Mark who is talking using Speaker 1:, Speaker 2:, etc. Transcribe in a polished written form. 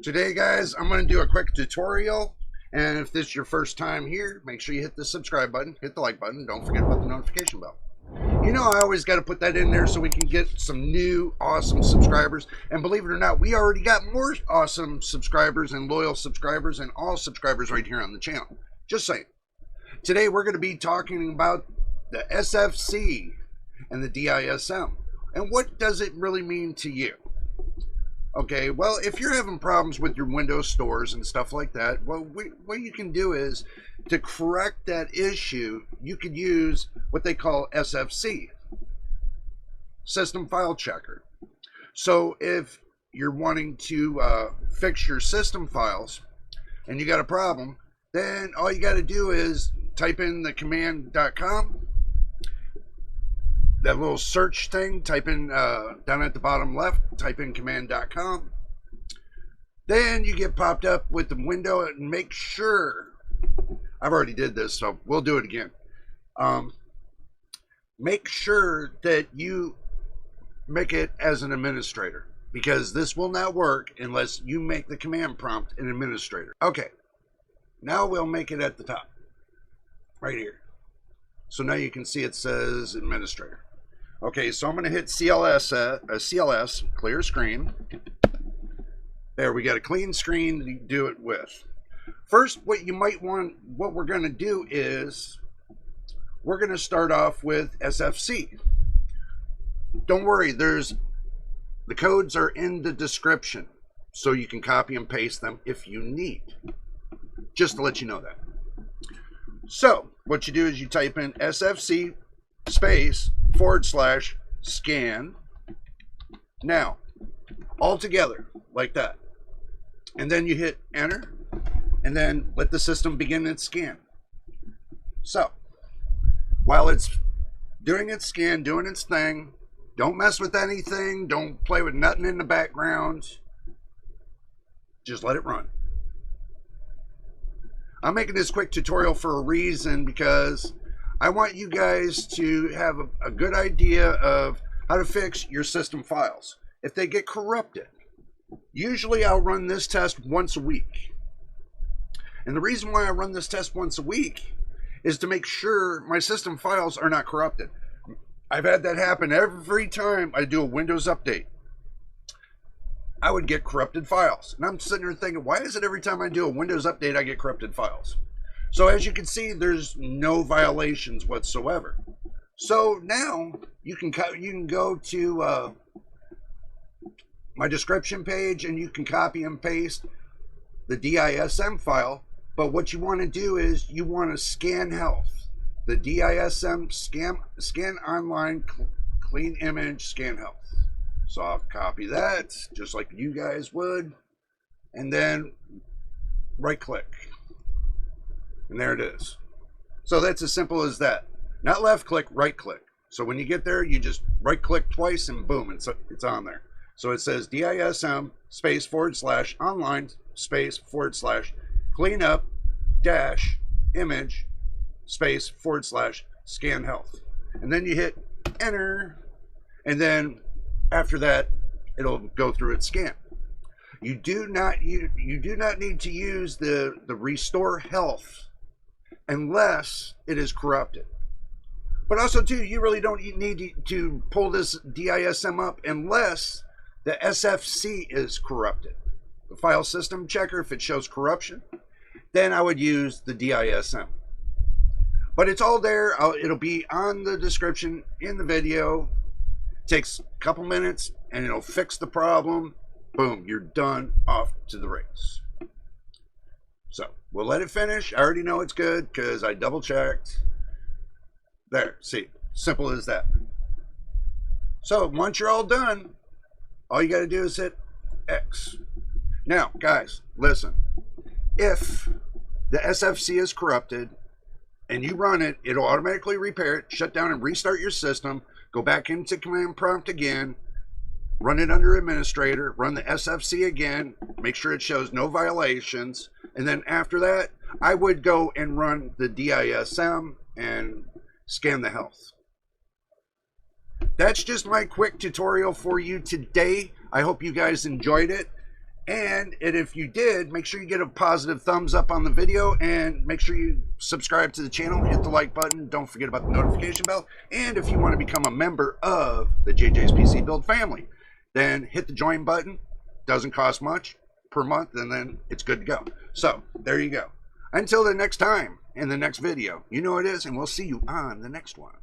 Speaker 1: Today, guys, I'm going to do a quick tutorial, and if this is your first time here, make sure you hit the subscribe button, hit the like button, don't forget about the notification bell. You know, I always got to put that in there so we can get some new awesome subscribers, and believe it or not, we already got more awesome subscribers and loyal subscribers and all subscribers right here on the channel. Just saying. Today, we're going to be talking about the SFC and the DISM, and what does it really mean to you? Okay, well, if you're having problems with your Windows stores and stuff like that, well, what you can do is, to correct that issue, you could use what they call SFC, System File Checker. So if you're wanting to fix your system files and you got a problem, then all you got to do is type in the command.com, that little search thing, type in down at the bottom left, type in command.com. Then you get popped up with the window, and make sure, I've already did this, so we'll do it again. Make sure that you make it as an administrator, because this will not work unless you make the command prompt an administrator. Okay, now we'll make it at the top, right here. So now you can see it says administrator. Okay, so I'm going to hit CLS, clear screen. There, we got a clean screen to do it with. First, what we're going to do is, we're going to start off with SFC. Don't worry, the codes are in the description, so you can copy and paste them if you need. Just to let you know that. So, what you do is you type in SFC space /scan now, all together like that, and then you hit enter, and then let the system begin its scan. So while it's doing its scan, doing its thing, don't mess with anything, don't play with nothing in the background, just let it run. I'm making this quick tutorial for a reason, because I want you guys to have a good idea of how to fix your system files if they get corrupted. Usually I'll run this test once a week. And the reason why I run this test once a week is to make sure my system files are not corrupted. I've had that happen every time I do a Windows update. I would get corrupted files. And I'm sitting there thinking, why is it every time I do a Windows update I get corrupted files? So as you can see, there's no violations whatsoever. So now you can go to my description page, and you can copy and paste the DISM file. But what you want to do is you want to ScanHealth, the DISM scan online clean image ScanHealth. So I'll copy that just like you guys would, and then right click. And there it is. So that's as simple as that. Not left click, right click. So when you get there, you just right click twice and boom, it's on there. So it says DISM space /online space cleanup dash image space /ScanHealth. And then you hit enter, and then after that, it'll go through its scan. You do not need to use the RestoreHealth unless it is corrupted. But also too, you really don't need to pull this DISM up unless the SFC is corrupted. The file system checker, if it shows corruption, then I would use the DISM. But it's all there. It'll be on the description in the video. It takes a couple minutes and it'll fix the problem. Boom, you're done, off to the race. So we'll let it finish. I already know it's good because I double checked. There, see, simple as that. So once you're all done, all you got to do is hit X. Now, guys, listen. If the SFC is corrupted and you run it, it'll automatically repair it, shut down and restart your system, go back into command prompt again, run it under administrator, run the SFC again, make sure it shows no violations, and then after that, I would go and run the DISM and scan the health. That's just my quick tutorial for you today. I hope you guys enjoyed it. And if you did, make sure you get a positive thumbs up on the video, and make sure you subscribe to the channel, hit the like button, don't forget about the notification bell. And if you want to become a member of the JJ's PC Build family, then hit the join button. Doesn't cost much per month, and then it's good to go. So there you go. Until the next time, in the next video, you know it is, and we'll see you on the next one.